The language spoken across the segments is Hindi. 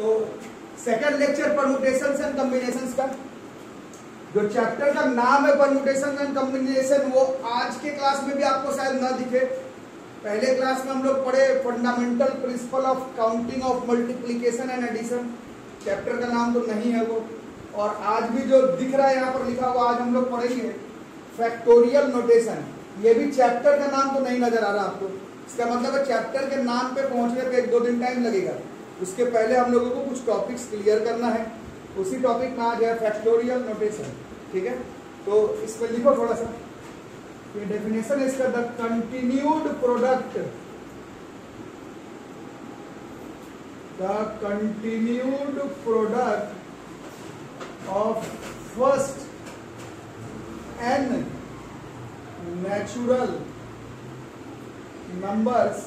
तो second lecture permutations and combinations का, जो चैप्टर का नाम है परम्यूटेशन एंड कॉम्बिनेशन, वो आज के क्लास में भी आपको शायद ना दिखे। पहले क्लास में हम लोग पढ़े fundamental principle of counting of multiplication and addition, chapter का नाम तो नहीं है वो। और आज भी जो दिख रहा है यहाँ पर लिखा हुआ, आज हम लोग पढ़ेंगे फैक्टोरियल नोटेशन। ये भी चैप्टर का नाम तो नहीं नजर आ रहा आपको, इसका मतलब है चैप्टर के नाम पे पहुंचने पे 1-2 दिन टाइम लगेगा। उसके पहले हम लोगों को कुछ टॉपिक्स क्लियर करना है, उसी टॉपिक में आज है फैक्टोरियल नोटेशन। ठीक है, तो इसमें लिखो थोड़ा सा, ये डेफिनेशन है इसका, the continued product, the continued product of first n natural numbers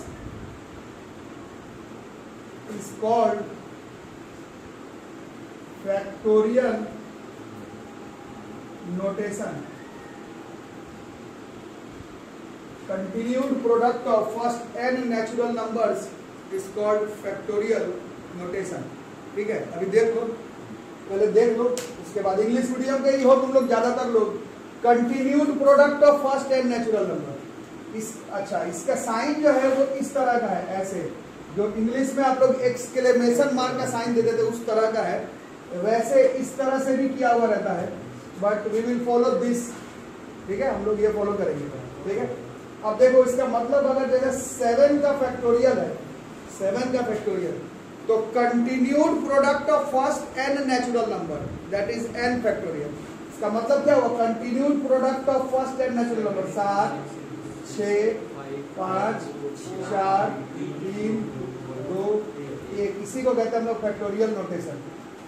is called factorial notation. Continued product of first n natural numbers is called factorial notation. ठीक है, अभी देख लो, पहले देख लो, उसके बाद इंग्लिश मीडियम के ही हो तुम लोग ज्यादातर लोग। Continued product of first and natural number, अच्छा इसका साइन जो है वो इस तरह का है, ऐसे जो इंग्लिश में आप लोग एक्सक्लेमेशन मार्क का साइन देते थे उस तरह का है, वैसे इस तरह से भी किया हुआ रहता है, but we will follow this. ठीक है, हम लोग ये फॉलो करेंगे। ठीक है, अब देखो इसका मतलब अगर जैसे 7 का फैक्टोरियल है, 7 का फैक्टोरियल, तो continued product of first n natural number that is n factorial. इसका मतलब क्या हुआ, continued product of first n natural number 7, 6, 5, 4, 3, 2, 1, इसी को कहते हैं हम लोग फैक्टोरियल नोटेशन।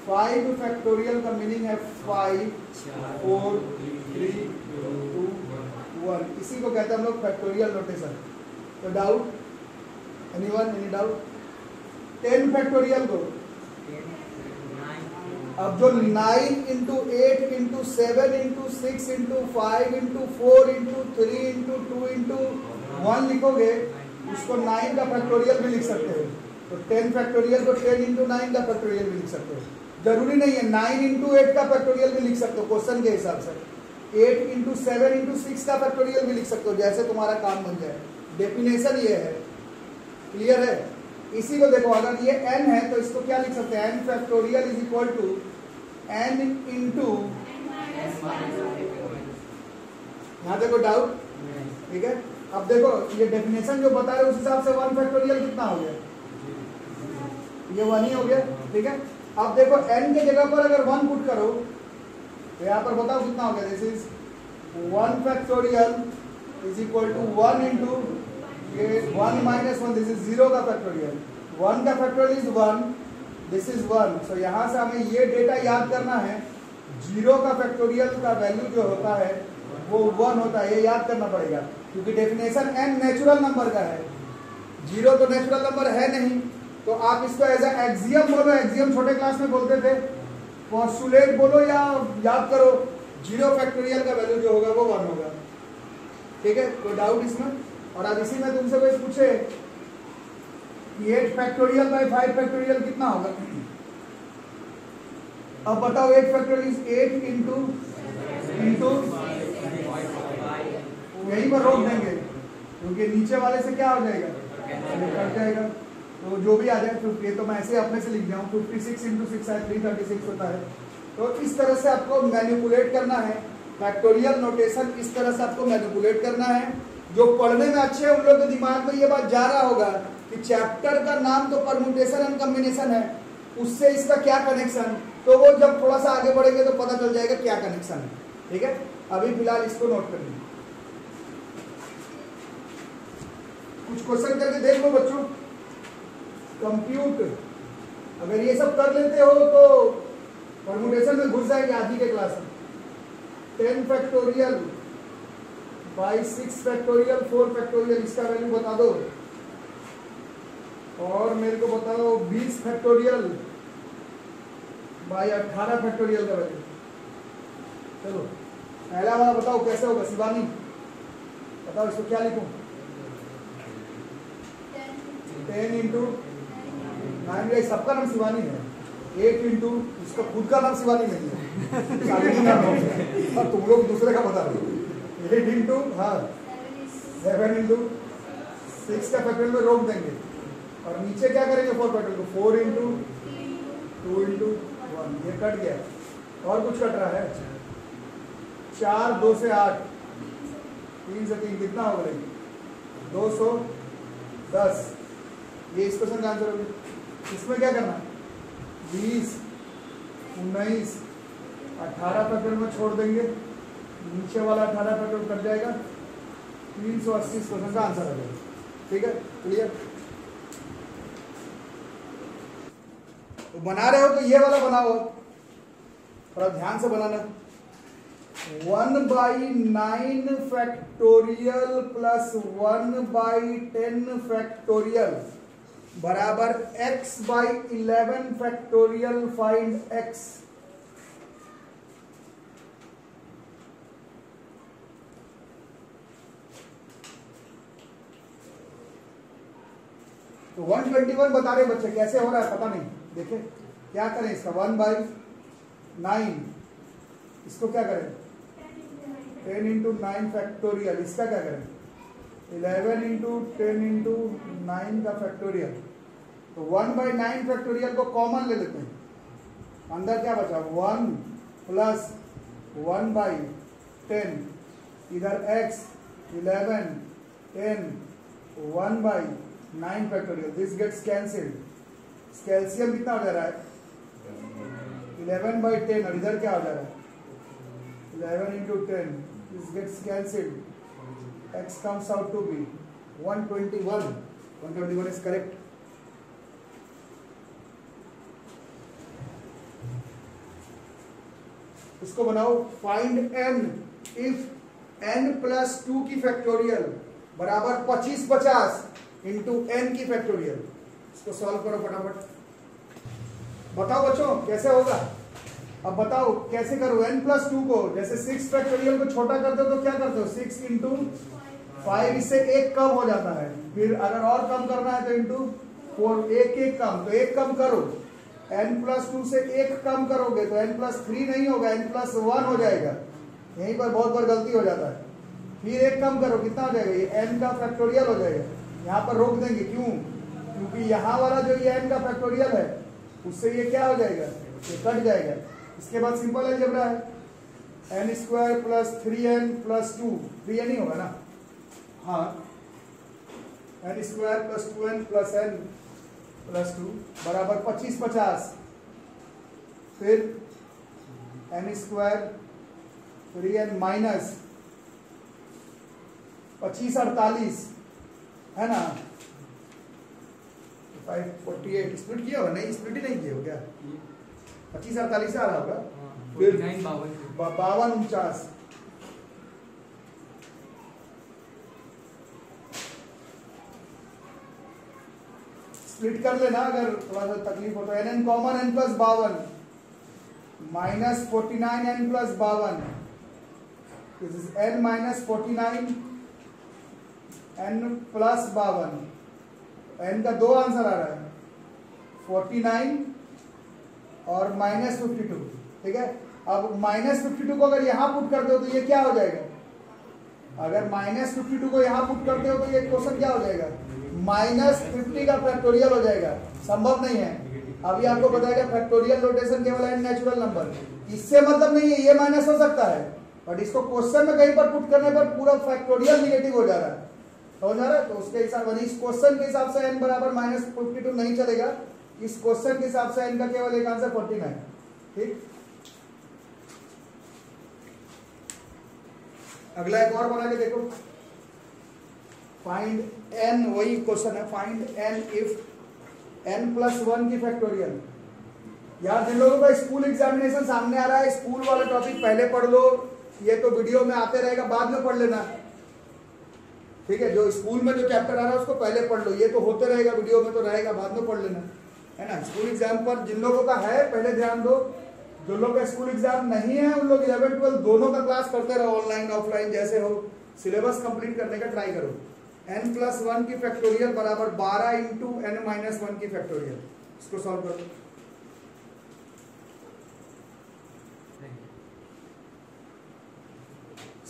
5 फैक्टोरियल का मीनिंग है 5, 4, 3, 2, 1, इसी को कहते हैं हम लोग फैक्टोरियल नोटेशन। तो doubt, anyone, any doubt? 10 factorial को, अब जो 9 into 8 into 7 into 6 into 5 into 4 into 3 into 2 into 1 लिखोगे, उसको 9 का फैक्टोरियल भी लिख सकते हो। तो 10 फैक्टोरियल को 10 इंटू 9 का फैक्टोरियल भी लिख सकते हो। जरूरी नहीं है 9 इंटू 8 का फैक्टोरियल भी लिख सकते हो क्वेश्चन के हिसाब से, 8 इंटू 7 इंटू 6 का फैक्टोरियल भी लिख सकते हो, जैसे तुम्हारा काम बन जाए। डेफिनेशन ये है, क्लियर है? इसी को देखो, अगर ये n है तो इसको क्या लिख सकते हैं, n factorial is equal to n into, यहाँ देखो डाउट, ठीक है। अब देखो ये डेफिनेशन जो बता रहे उस हिसाब से 1 फैक्टोरियल कितना हो गया, ये 1 ही हो गया। ठीक है, अब देखो n के जगह पर अगर 1 पुट करो तो यहाँ पर बताओ कितना हो गया, this is 1 factorial is equal to 1 into 1 minus 1, this is 0 का फैक्टोरियल, 1 का factorial is 1, this is 1। So यहाँ से हमें ये डेटा याद करना है, 0 का फैक्टोरियल का वैल्यू जो होता है वो 1 होता है, ये याद करना पड़ेगा, क्योंकि डेफिनेशन n नेचुरल नंबर का है, 0 तो नेचुरल नंबर है नहीं। तो आप इसको एज ए एक्सियम बोलो, एक्सियम छोटे क्लास में बोलते थे, पोस्टुलेट बोलो या याद करो, 0 फैक्टोरियल का वैल्यू जो होगा वो 1 होगा। ठीक है, कोई डाउट इसमें? और अब इसी में तुमसे कोई पूछे 8 फैक्टोरियल बाय 5 फैक्टोरियल कितना होगा, अब बताओ 8 फैक्टोरियल इज 8 इंटू यहीं पर रोक देंगे, क्योंकि नीचे वाले से क्या हो जाएगा, कट जाएगा, तो जो भी आ जाए 50, तो मैं ऐसे अपने से लिख जाऊँ 56 इंटू 6 है 336 होता है। तो इस तरह से आपको मैनिपुलेट करना है, फैक्टोरियल नोटेशन इस तरह से आपको मैनिपुलेट करना है। जो पढ़ने में अच्छे उन लोग के दिमाग में ये बात जा रहा होगा कि चैप्टर का नाम तो परम्यूटेशन एंड कॉम्बिनेशन है, उससे इसका क्या कनेक्शन, तो वो जब थोड़ा सा आगे बढ़ेंगे तो पता चल जाएगा क्या कनेक्शन है। ठीक है, अभी फिलहाल इसको नोट कर लीजिए, कुछ क्वेश्चन करके देख लो बच्चों। कंप्यूट अगर ये सब कर लेते हो तो परम्यूटेशन में घुस जाएंगे आज ही के क्लास में। 10 फैक्टोरियल बाई 6 फैक्टोरियल 4 फैक्टोरियल, इसका वैल्यू बता दो। और मेरे को बताओ 20 फैक्टोरियल बाई 18 फैक्टोरियल का वैल्यू। चलो पहला वाला बताओ कैसे होगा, शिवानी बताओ, इसको क्या लिखूं? 10 इंटू 9, सबका नाम शिवानी है। 8 इंटू, इसका खुद का नाम शिवानी नहीं है शालिनी नाम है और तुम लोग दूसरे का बता रहे हो। 8 इंटू, हाँ 7 इंटू 6 का फैक्टोरियल में रोक देंगे और नीचे क्या करेंगे 4 फैक्टोरियल को 4 इंटू 2 इंटू 1, ये कट गया। और कुछ कट रहा है? 4 2 से 8, 3 से 3 कितना हो गया? 210। ये इस क्वेश्चन का आंसर होगा। इसमें क्या करना? 20 19 18 फैक्टोरियल में छोड़ देंगे, नीचे वाला 18 फैक्टोरियल कट जाएगा, 380 क्वेश्चन का आंसर आ जाएगा। ठीक है, क्लियर? तो बना रहे हो तो ये वाला बनाओ, थोड़ा ध्यान से बनाना। 1/9 फैक्टोरियल प्लस 1/10 फैक्टोरियल बराबर x/11 फैक्टोरियल फाइंड x। तो 121 बता रहे बच्चे, कैसे हो रहा है पता नहीं। देखें क्या करें इसका, 1/9, इसको क्या करें 10 इंटू 9 फैक्टोरियल, इसका क्या करें 11 इंटू 10 इंटू 9 का फैक्टोरियल। तो 1/9 फैक्टोरियल को कॉमन ले लेते हैं, अंदर क्या बचा 1 प्लस 1/10, इधर x 11 10 1/9 factorial, this gets cancelled. कैल्शियम कितना हो जा रहा है 11/10 और इधर क्या हो जा रहा है 11 into 10, this gets cancelled, x comes out to be 121. 121 is correct. इसको बनाओ, find n if n plus 2 की फैक्टोरियल बराबर 25/50 इंटू n की फैक्टोरियल। इसको सॉल्व करो फटाफट, बताओ बच्चों कैसे होगा। अब बताओ कैसे करो, n प्लस 2 को जैसे 6 फैक्टोरियल को छोटा करते हो तो क्या करते हो 6 इंटू 5, इससे 1 कम हो जाता है। फिर अगर और कम करना है तो इंटू 4, 1 कम, तो 1 कम करो, n प्लस 2 से 1 कम करोगे तो n प्लस 3 नहीं होगा, n प्लस 1 हो जाएगा। यहीं पर बहुत बार गलती हो जाता है। फिर 1 कम करो, कितना हो जाएगा ये n का फैक्टोरियल हो जाएगा। यहाँ पर रोक देंगे, क्यों? क्योंकि यहाँ वाला जो ये n का फैक्टोरियल है उससे ये क्या हो जाएगा, ये कट जाएगा। इसके बाद सिंपल अलजेब्रा है, n² plus 3n plus 2, 3n ही होगा ना, हाँ n² plus 2n plus n plus 2 बराबर 25/50। फिर n² 3n माइनस 25/48 है ना, 548 स्प्लिट किया होगा, नहीं स्प्लिट ही नहीं किया हो क्या, 25/48 से आ रहा होगा। फिर 52 स्प्लिट कर लेना अगर थोड़ा सा तकलीफ हो तो। n common, n plus 52 minus 49 n plus 52, this is n minus 49 n plus 52, n का 2 आंसर आ रहा है 49 और माइनस 52। ठीक है, अब माइनस 52 को अगर यहां पुट करते हो तो ये क्या हो जाएगा, अगर माइनस 52 को यहां पुट करते हो तो ये क्वेश्चन क्या हो जाएगा -50 का फैक्टोरियल हो जाएगा। संभव नहीं है, अभी आपको बताएगा फैक्टोरियल नोटेशन केवल है नेचुरल नंबर, इससे मतलब नहीं है, ये माइनस हो सकता है बट इसको क्वेश्चन में कहीं पर पुट करने पर पूरा फैक्टोरियल निगेटिव हो जा रहा है, समझ आ रहा है। तो उसके हिसाब से इस क्वेश्चन के हिसाब से n बराबर -52 नहीं चलेगा, इस क्वेश्चन के हिसाब से n का केवल एक आंसर 49। ठीक, अगला एक और बना के देखो, फाइंड n, वही क्वेश्चन है, find n if n plus 1 की फैक्टोरियल। यार जिन लोगों का स्कूल एग्जामिनेशन सामने आ रहा है, स्कूल वाला टॉपिक पहले पढ़ लो, ये तो वीडियो में आते रहेगा, बाद में पढ़ लेना। ठीक है, जो स्कूल में जो चैप्टर आ रहा है उसको पहले पढ़ लो, ये तो होते रहेगा, वीडियो में तो रहेगा, बाद में पढ़ लेना, है ना। स्कूल एग्जाम पर जिन लोगों का है पहले ध्यान दो, जो लोग का स्कूल एग्जाम नहीं है उन लोग 11-12 दोनों का क्लास करते रहो, ऑनलाइन ऑफलाइन जैसे हो, सिलेबस कंप्लीट करने का ट्राई करो। n प्लस 1 की फैक्टोरियल बराबर 12 इंटू n माइनस 1 की फैक्टोरियल, इसको सॉल्व करो।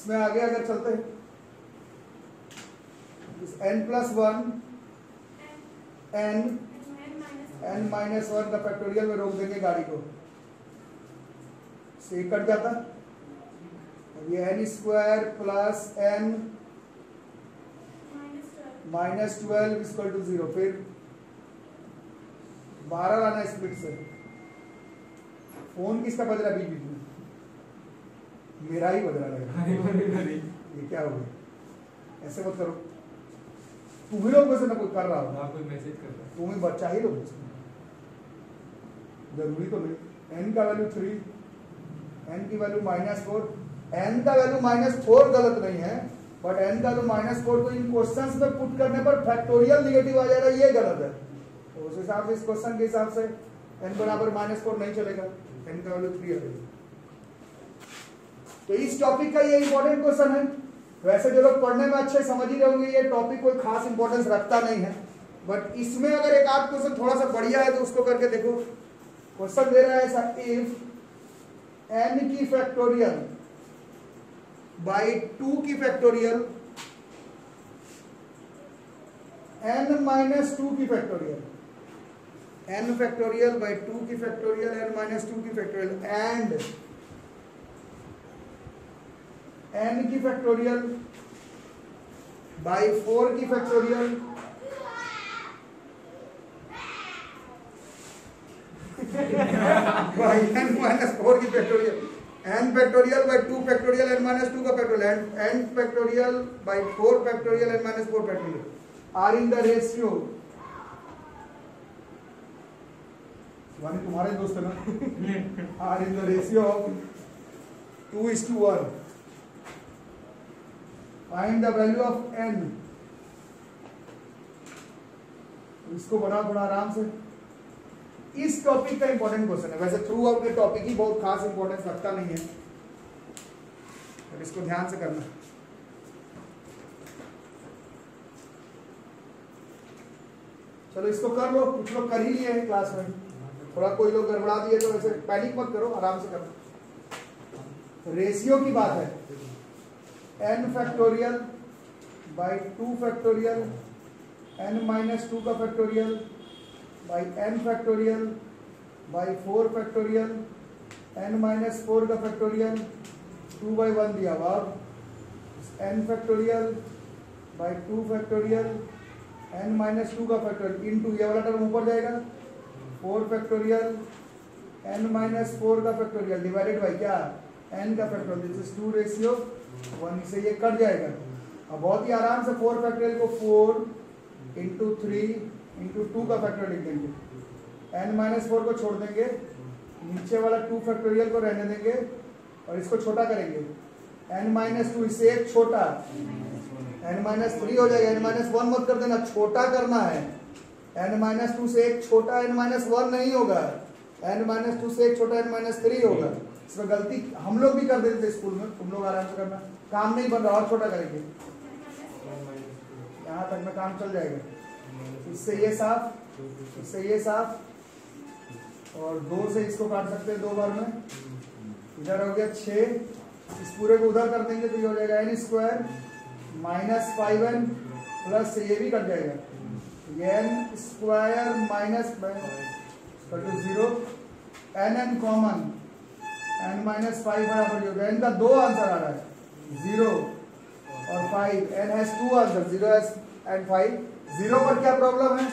इसमें आगे अगर चलते हैं n+1 n-1 का फैक्टोरियल में रोक देंगे गाड़ी को, से कट जाता, ये n² plus n -12 equal to 0। फिर 12 लाना स्प्लिट से। फोन किसका बज रहा बीच बीच में? मेरा ही बज रहा है। ये क्या हो गया? ऐसे मत करो, तुम ही लोग में से ना कोई कर रहा हो, कोई मैसेज कर रहा है, तुम ही बच्चा ही लोग, जरूरी तो नहीं। n का वैल्यू 3, n की वैल्यू -4, n का वैल्यू -4 गलत नहीं है, बट n का वैल्यू -4 को इन क्वेश्चंस में पुट करने पर फैक्टोरियल निगेटिव आ जाएगा, ये गलत है। तो उस हिसाब से इस क्वेश्चन के हिसाब से n बराबर -4 नहीं चलेगा, n का वैल्यू 3 आ जाएगा। तो इस टॉपिक का ये इंपॉर्टेंट क्वेश्चन है। वैसे जो लोग पढ़ने में अच्छे समझ ही रहे होंगे, ये टॉपिक कोई खास इंपॉर्टेंस रखता नहीं है, बट इसमें अगर एक आध क्वेश्चन थोड़ा सा बढ़िया है तो उसको करके देखो। क्वेश्चन दे रहा है ऐसा, इफ n की फैक्टोरियल बाई 2 की फैक्टोरियल n-2 की फैक्टोरियल, n फैक्टोरियल बाई 2 की फैक्टोरियल n-2 की फैक्टोरियल एंड n की फैक्टोरियल बाई 4 की फैक्टोरियल बाई n-4 की factorial, n factorial by 2 factorial n-2 का factorial, n factorial by 4 factorial n-4 factorial are in the ratio, तुम्हारे दोस्त है ना, are in the ratio of 2:1। Find the value of n। इसको बनाओ थोड़ा आराम से। इस टॉपिक का इंपॉर्टेंट क्वेश्चन है, वैसे थ्रू आउट के टॉपिक ही बहुत खास इंपॉर्टेंस रखता नहीं है, पर इसको ध्यान से करना। चलो इसको कर लो, कुछ लोग कर ही लिए हैं क्लास में, थोड़ा कोई लोग गड़बड़ा दिए तो वैसे पैनिक मत करो, आराम से करना। रेशियो की बात है, n factorial by 2 factorial n-2 का factorial by n factorial by 4 factorial n-4 का फैक्टोरियल 2/1 दिया हुआ, n factorial by 2 factorial n-2 का फैक्टोरियल इनटू ये वाला टर्म ऊपर जाएगा 4 फैक्टोरियल n-4 का फैक्टोरियल डिवाइडेड बाई क्या n का फैक्टोरियल, दिस इज 2:1 से ये कट जाएगा। अब बहुत ही आराम से 4 फैक्टोरियल को 4 इंटू 3 इंटू 2 का फैक्टोरियल लिख देंगे, n-4 को छोड़ देंगे, नीचे वाला 2 फैक्टोरियल को रहने देंगे और इसको छोटा करेंगे, n-2 इससे एक छोटा n-3 हो जाएगा, n-1 मत कर देना, छोटा करना है, n-2 से एक छोटा n-1 नहीं होगा, n-2 से एक छोटा n-3 होगा। इसमें गलती हम लोग भी कर देते थे स्कूल में, तुम लोग आराम से करना, काम नहीं बन रहा और छोटा करेंगे, यहाँ तक में काम चल जाएगा। इससे ये साफ, इससे ये साफ, और 2 से इसको काट सकते हैं 2 बार में, इधर हो गया 6, इस पूरे को उधर कर देंगे तो ये हो जाएगा n² माइनस 5n प्लस से ये भी कट जाएगा, n² minus 0, n common, n-5 बराबर हो गया। इनका 2 आंसर आ रहा है, 0 और 5, n हैज 2 आंसर, 0 एंड 5। 0 पर क्या प्रॉब्लम है,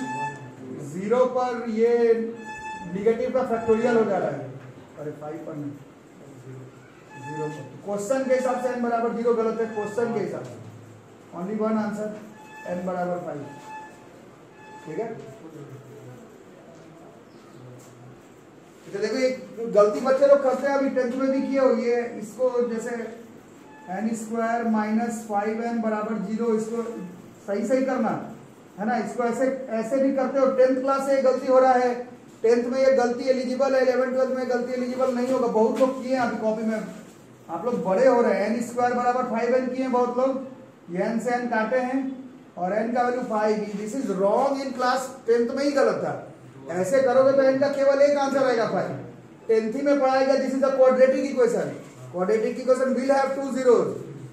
0 पर ये निगेटिव का फैक्टोरियल हो जा रहा है, अरे 5 पर नहीं, 0 पर। क्वेश्चन के हिसाब से n बराबर 0 गलत है, क्वेश्चन के हिसाब से ओनली 1 आंसर, n बराबर 5, ठीक है। तो देखो एक गलती बच्चे लोग करते हैं, अभी 10th में भी किए हो, ये इसको जैसे n² माइनस 5n बराबर 0, इसको सही सही करना है ना, इसको ऐसे ऐसे भी करते हो। 10th क्लास से ये गलती हो रहा है, 10th में ये गलती एलिजिबल है, 11th 12th में गलती एलिजिबल नहीं होगा। बहुत लोग किए हैं अभी कॉपी में, आप लोग बड़े हो रहे हैं, n² बराबर 5n किए हैं बहुत लोग, ये n से n काटे हैं और n का value 5, this is wrong in class 10th में ही गलत था। ऐसे करोगे तो n का केवल एक आंसर आएगा 5। 10th में पढ़ाएगा, this is a quadratic equation, quadratic equation will have 2 zeros,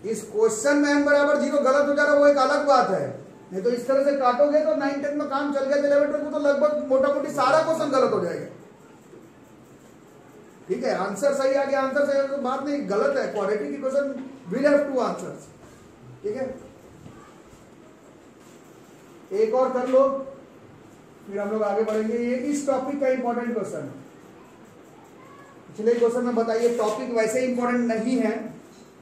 इस क्वेश्चन में n बराबर 0 गलत हो जा रहा है वो एक अलग बात है, नहीं तो इस तरह से काटोगे तो 9 10 में काम चल गया, 11 12 में तो लगभग मोटा मोटी सारा क्वेश्चन गलत हो जाएगा। ठीक है, आंसर सही आ गया, आंसर सही तो बात नहीं, गलत है, quadratic equation will have two answers. ठीक है, एक और कर लो फिर हम लोग आगे बढ़ेंगे। ये इस टॉपिक का इंपॉर्टेंट क्वेश्चन है। पिछले क्वेश्चन में बताइए टॉपिक वैसे इंपॉर्टेंट नहीं है,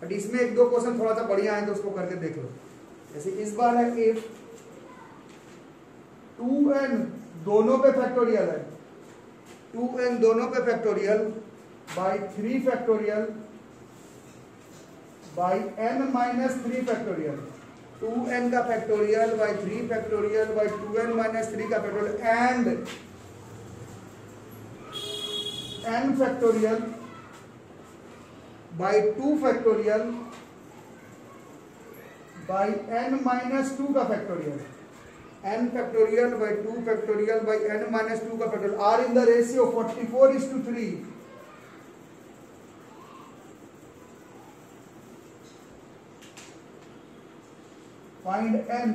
बट इसमें एक दो क्वेश्चन थोड़ा सा बढ़िया है तो उसको करके देख लो। जैसे इस बार है इफ 2n दोनों पे फैक्टोरियल है, 2n दोनों पे factorial by 3 factorial by n minus 3 factorial, 2n का factorial by 3 factorial by 2n minus 3 का factorial and n factorial by 2 factorial by n minus 2 का factorial, n factorial by 2 factorial by n minus 2 का factorial are in the ratio 44:3। Find n।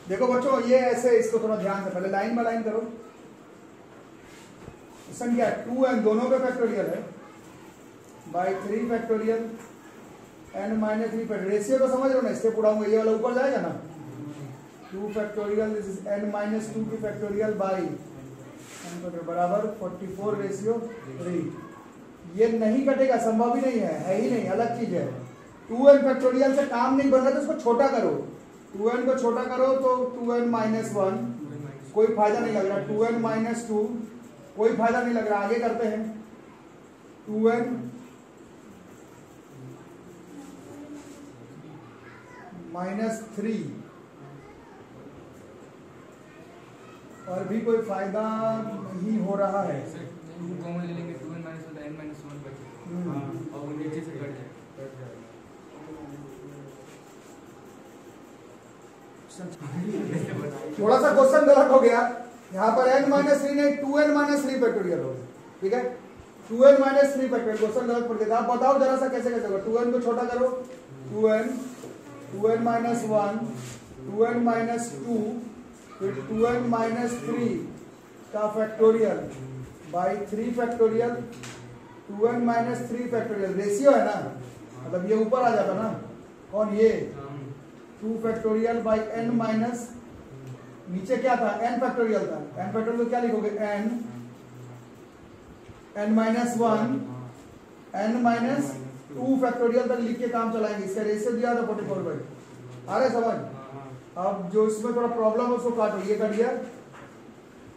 देखो बच्चों ये ऐसे, इसको थोड़ा ध्यान से पहले लाइन बाय लाइन करो। क्वेश्चन क्या है, 2n दोनों पे फैक्टोरियल है by 3 factorial n minus 3 factorial, ratio तो समझ रहे हो ना, स्टेप उड़ाऊंगा ये वाला ऊपर जाएगा ना, 2 factorial this is n minus 2 की फैक्टोरियल बाई n बराबर 44:3। ये नहीं कटेगा, संभव ही नहीं है ही नहीं, अलग चीज है। 2n फैक्टोरियल से काम नहीं बन रहा तो इसको छोटा करो, 2n को छोटा करो तो 2n माइनस 1 कोई फायदा नहीं लग रहा, 2n माइनस 2 कोई फायदा नहीं लग रहा। आगे करते हैं 2n माइनस 3 और भी कोई फायदा नहीं हो रहा है। कॉमन ले लेंगे 2n माइनस 1 n माइनस 1 बचेगा और नीचे से कट जाएगा। थोड़ा सा क्वेश्चन गलत हो गया, यहाँ पर n माइनस 3 नहीं 2n माइनस 3 फैक्टोरियल हो गया। ठीक है, 2n माइनस 3 फैक्टोरियल क्वेश्चन गलत पड़ गया। आप बताओ जरा सा कैसे कैसे होगा, 2n को छोटा करो, 2n माइनस 1 2n माइनस 2 फिर 2n माइनस 3 का factorial by 3 factorial 2n minus 3 factorial, ratio है ना, मतलब ये ऊपर आ जाता ना, कौन ये 2 फैक्टोरियल बाई n माइनस, नीचे क्या था n फैक्टोरियल था, n फैक्टोरियल क्या लिखोगे n minus 1 n minus 2 factorial तक लिख के काम चलाएंगे। इसका रेशियो दिया था 44/। आ रहे समझ? अब जो इसमें थोड़ा प्रॉब्लम है उसको काटो, ये कट गया,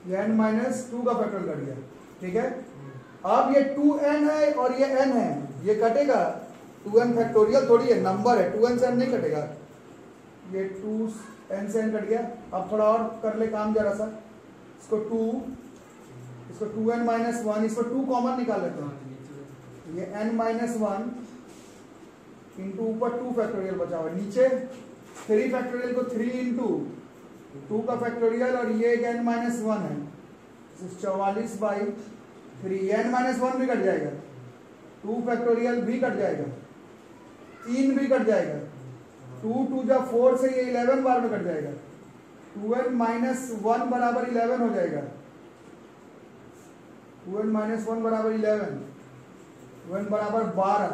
ये n माइनस 2 का फैक्टोरियल कट गया। ठीक है, अब ये 2n है और ये n है, ये कटेगा, 2n फैक्टोरियल थोड़ी है, नंबर है, 2n से n नहीं कटेगा, ये 2n से n कट गया। अब थोड़ा और कर ले काम जरा सा, इसको 2, इसको 2n माइनस 1, इसको 2 कॉमन निकाल लेते हैं, ये n माइनस 1 इंटू ऊपर 2 फैक्टोरियल बचा हुआ, नीचे 3 फैक्टोरियल को 3 इंटू 2 का फैक्टोरियल और ये n माइनस 1 है, 44/3, n माइनस 1 भी कट जाएगा, 2 फैक्टोरियल भी कट जाएगा, 3 भी कट जाएगा, 2 2 जा 4 से ये 11 बार में कट जाएगा, 2n माइनस 1 बराबर 11 हो जाएगा, 2n माइनस 1 बराबर 11, 2n बराबर 12,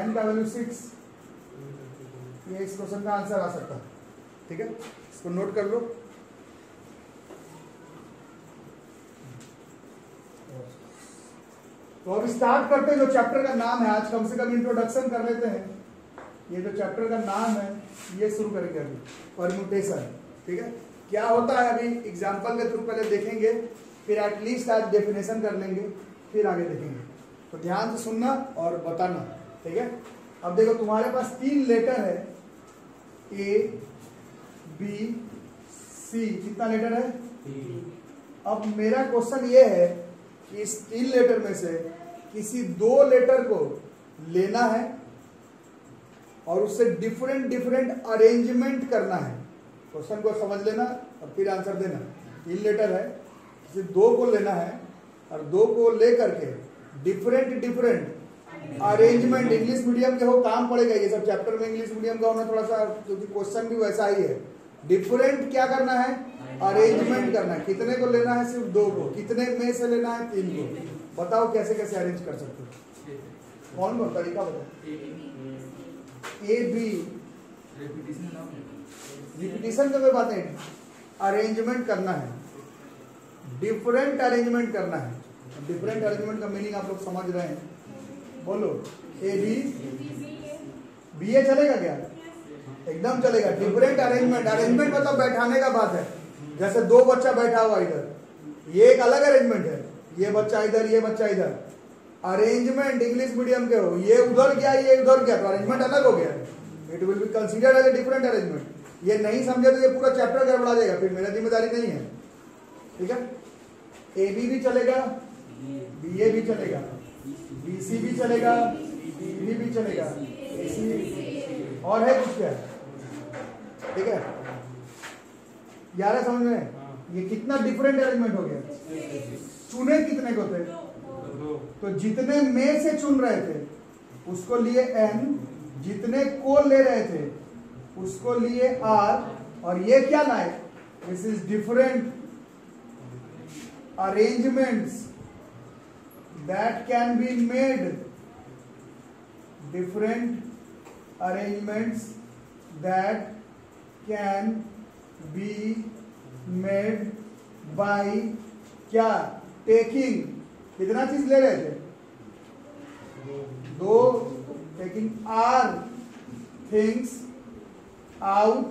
n का वैल्यू 6, ये इस क्वेश्चन का आंसर आ सकता है। ठीक है, इसको नोट कर लो। तो अब स्टार्ट करते हैं, जो चैप्टर का नाम है, आज कम से कम इंट्रोडक्शन कर लेते हैं। ये जो चैप्टर का नाम है ये शुरू करेंगे अभी, परम्यूटेशन। ठीक है, क्या होता है अभी एग्जांपल के थ्रू पहले देखेंगे, फिर एटलीस्ट आज डेफिनेशन कर लेंगे, फिर आगे देखेंगे। तो ध्यान से सुनना और बताना। ठीक है, अब देखो तुम्हारे पास 3 लेटर है, A B C, कितना लेटर है? अब मेरा क्वेश्चन ये है कि इस 3 लेटर में से किसी 2 लेटर को लेना है और उससे डिफरेंट डिफरेंट अरेंजमेंट करना है। क्वेश्चन को समझ लेना और फिर आंसर देना। 3 लेटर है, किसी 2 को लेना है और 2 को लेकर के डिफरेंट अरेंजमेंट, इंग्लिश मीडियम के हो काम पड़ेगा, ये सब चैप्टर में इंग्लिश मीडियम का होना थोड़ा सा, क्योंकि क्वेश्चन भी वैसा ही है। डिफरेंट क्या करना है, अरेंजमेंट करना है। कितने को लेना है, सिर्फ 2 को। कितने में से लेना है, 3 को। बताओ कैसे कैसे अरेंज कर सकते हो, कौन कौन तरीका बताओ। ए बी रिपीटिशन का कोई बात नहीं, अरेंजमेंट करना है, डिफरेंट अरेंजमेंट करना है। डिफरेंट अरेंजमेंट का मीनिंग आप लोग समझ रहे हैं, बोलो। ए बी बी ए चलेगा क्या, एकदम चलेगा। डिफरेंट अरेंजमेंट, अरेंजमेंट मतलब बैठाने का बात है। जैसे 2 बच्चा बैठा हुआ इधर, ये एक अलग अरेंजमेंट है, ये बच्चा इधर, ये बच्चा इधर। अरेंजमेंट इंग्लिश मीडियम के हो, ये उधर गया, ये उधर गया, तो अरेंजमेंट अलग हो गया। It will be considered as a different arrangement. ये नहीं समझे तो ये पूरा चैप्टर गड़बड़ा जाएगा, फिर मेरा जिम्मेदारी नहीं है, ठीक है। ए बी भी चलेगा, बी ए भी चलेगा, बी सी भी चलेगा, बी बी भी चलेगा, ए सी, और है कुछ क्या, ठीक है। 11 समझ में, ये कितना डिफरेंट अरेंजमेंट हो गया। चुने कितने को थे, तो जितने में से चुन रहे थे उसको लिए n, जितने को ले रहे थे उसको लिए r, और ये क्या लाए, this is different arrangements that can be made, different arrangements that can be made by क्या, taking, कितना चीज ले रहे थे, 2, taking r things out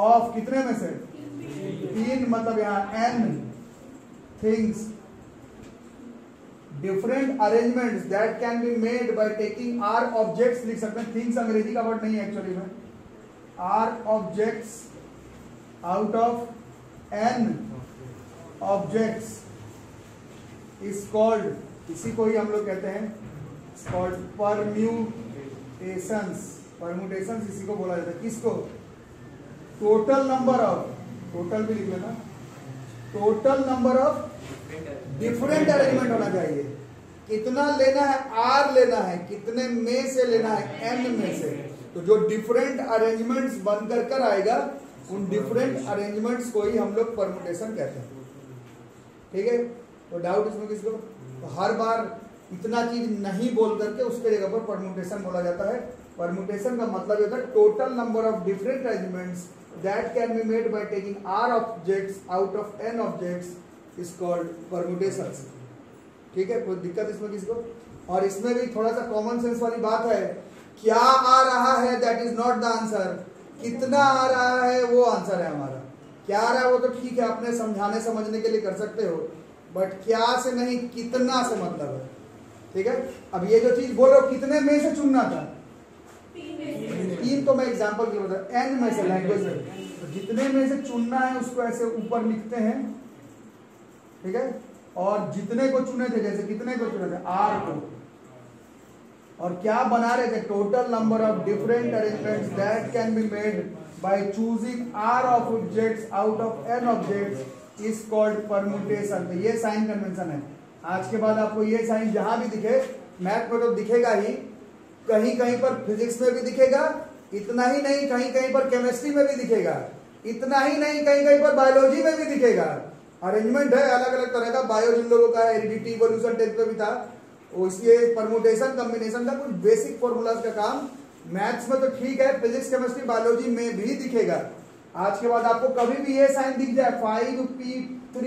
of कितने में से, 3, मतलब यहाँ n things, different arrangements that can be made by taking r objects, लिख सकते हैं। things अंग्रेजी का वर्ड नहीं है एक्चुअली में, r objects out of n objects is called, इसी को ही हम लोग कहते हैं called permutations। permutations इसी को बोला जाता है, किसको, टोटल नंबर ऑफ, टोटल भी लिख लेना, total number of different arrangement होना चाहिए। कितना लेना है, आर लेना है, कितने में से लेना है, एन में से। तो जो डिफरेंट अरेंजमेंट्स बनकर कर आएगा, उन डिफरेंट अरेंजमेंट्स को ही हम लोग परमुटेशन कहते हैं, ठीक है। तो डाउट इसमें किसको, तो हर बार इतना चीज नहीं बोल करके उसके जगह पर परमुटेशन बोला जाता है। परमुटेशन का मतलब होता है total number of different arrangements that can be made by taking r objects out of n objects is called permutations, ठीक है। कोई दिक्कत इसमें किसको, और इसमें भी थोड़ा सा कॉमन सेंस वाली बात है। क्या आ रहा है that is not the answer, कितना आ रहा है वो आंसर है हमारा। क्या आ रहा है वो तो ठीक है, अपने समझाने समझने के लिए कर सकते हो, बट क्या से नहीं, कितना से मतलब है, ठीक है। अब ये जो चीज बोल रहे हो, कितने में से चुनना था, 3 तो मैं एग्जांपल के लिए बता, n में से, लैंग्वेज में, तो जितने में से चुनना है उसको ऐसे ऊपर लिखते हैं, ठीक है। और जितने को चुने थे, जैसे कितने को चुने थे, r को, और क्या बना रहे थे, total number of different arrangements that can be made by choosing r of objects out of n objects is called permutation. तो ये साइन कन्वेंशन है। आज के बाद आपको ये साइन जहां भी दिखे, मैथ में तो दिखेगा ही, कहीं कहीं पर फिजिक्स में भी दिखेगा, इतना ही नहीं कहीं कहीं पर केमिस्ट्री में भी दिखेगा, इतना ही नहीं कहीं कहीं पर बायोलॉजी में भी दिखेगा। अरेंजमेंट है अलग अलग तरह का, बायो जिन लोगों का हेरिडिटी इवोल्यूशन 10th पे भी था, इसलिए परम्यूटेशन कॉम्बिनेशन का कुछ बेसिक फॉर्मूलाज का काम मैथ्स में तो ठीक है, फिजिक्स केमिस्ट्री बायोलॉजी में भी दिखेगा। आज के बाद आपको कभी भी ये साइन दिख जाए 5p3,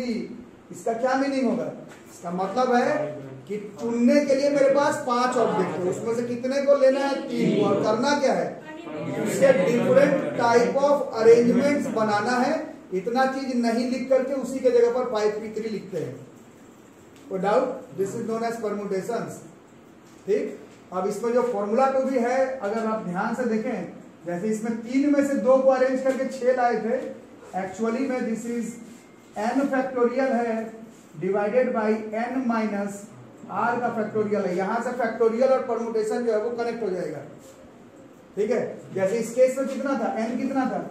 इसका क्या मीनिंग होगा, इसका मतलब है कि चुनने के लिए मेरे पास 5 ऑब्जेक्ट है, उसमें से कितने को लेना है, 3 को, और करना क्या है, उसके डिफरेंट टाइप ऑफ अरेंजमेंट्स बनाना है। इतना चीज नहीं लिख करके उसी के जगह पर 5p3 लिखते हैं। तो doubt, this is known as permutations, ठीक। अब इसमें जो फॉर्मूला 2 भी है, अगर आप ध्यान से देखें, जैसे इसमें 3 में से 2 को अरेंज करके 6 लाए थे, एक्चुअली में दिस इज n फैक्टोरियल है divided by n minus r का फैक्टोरियल है। यहां से फैक्टोरियल और परम्यूटेशन जो है वो कनेक्ट हो जाएगा, ठीक है। जैसे इस केस में कितना था, n कितना था,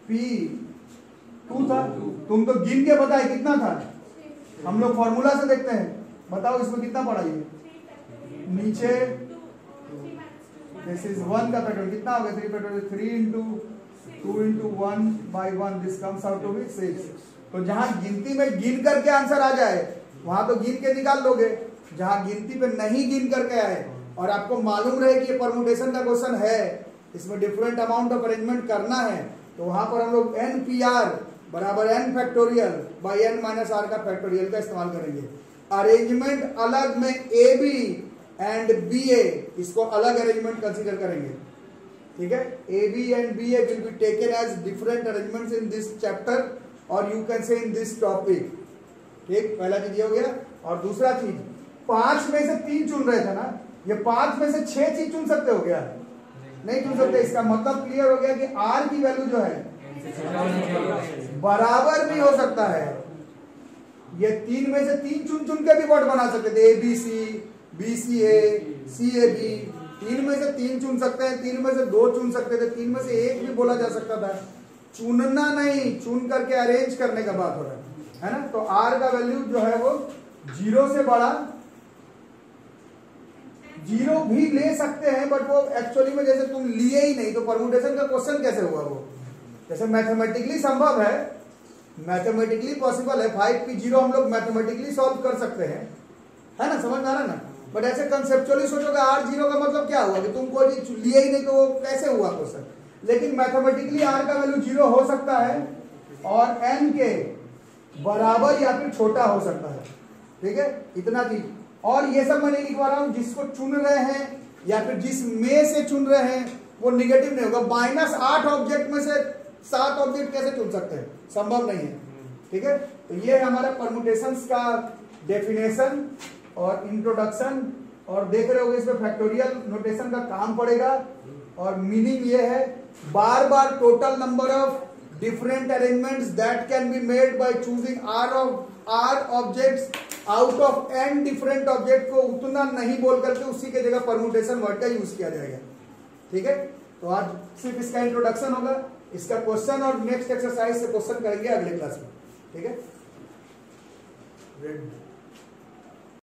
p 2 था, तुम तो गिन के बताए कितना था, हम लोग फॉर्मूला से देखते हैं। बताओ इसमें कितना पड़ा ये नीचे, दिस इज 1 का फैक्टोरियल कितना हो गया 3 factorial 3 into 2 into 1 by 1 this comes out to be 6। तो जहां गिनती में गिन करके आंसर आ जाए वहां तो गिन के निकाल लोगे, जहां गिनती पे नहीं गिन करके आए और आपको मालूम रहे कि ये परमुटेशन का क्वेश्चन है, इसमें डिफरेंट अमाउंट ऑफ अरेंजमेंट करना है, तो वहां पर हम लोग NPR बराबर n factorial by n minus are का फैक्टोरियल का इस्तेमाल करेंगे। अरेंजमेंट अलग में AB एंड BA, इसको अलग अरेंजमेंट कंसीडर करेंगे, ठीक है। AB and BA will be taken as different arrangements in this chapter और you can say in this topic, ठीक। पहला चीज ये हो गया। और दूसरा चीज 5 में से 3 चुन रहे थे ना, ये 5 में से 6 चीज चुन सकते हो क्या? नहीं चुन सकते। इसका मतलब क्लियर हो गया कि R की वैल्यू जो है बराबर भी हो सकता है। ये 3 में से 3 चुन चुन के भी वर्ड बना सकते थे, ABC, BCA, CAB। 3 में से 3 चुन सकते हैं, 3 में से 2 चुन सकते थे, 3 में से 1 भी बोला जा सकता था। चुनना नहीं, चुन करके अरेंज करने का बात हो रहा है ना। तो R का वैल्यू जो है वो 0 से बड़ा, 0 भी ले सकते हैं, बट वो एक्चुअली में जैसे तुम लिए ही नहीं तो परमुटेशन का क्वेश्चन कैसे हुआ? वो जैसे मैथमेटिकली संभव है, मैथमेटिकली पॉसिबल है, 5 की 0 हम लोग मैथमेटिकली सॉल्व कर सकते हैं, है ना, समझ में आ रहा है ना। बट ऐसे कंसेप्चुअली सोचोगे R 0 का मतलब क्या हुआ कि तुम कोई चीज लिए ही नहीं तो वो कैसे हुआ क्वेश्चन। लेकिन मैथमेटिकली R का वैल्यू 0 हो सकता है और n के बराबर या फिर छोटा हो सकता है, ठीक है। इतना चीज। और ये सब मैं नहीं लिखवा रहा हूं, जिसको चुन रहे हैं या फिर जिस में से चुन रहे हैं वो निगेटिव नहीं होगा। -8 ऑब्जेक्ट में से 7 ऑब्जेक्ट कैसे चुन सकते हैं? संभव नहीं है, ठीक है। तो ये हमारा परमुटेशंस का डेफिनेशन और इंट्रोडक्शन, और देख रहे होगे इसमें फैक्टोरियल नोटेशन का काम पड़ेगा। और मीनिंग ये है, बार बार total number of different arrangements that can be made by choosing R objects out of n different object को उतना नहीं बोल करके उसी के जगह परमुटेशन वर्ड का यूज किया जाएगा, ठीक है। तो आज सिर्फ इसका इंट्रोडक्शन होगा, इसका क्वेश्चन और नेक्स्ट एक्सरसाइज से क्वेश्चन करेंगे अगले क्लास में, ठीक है।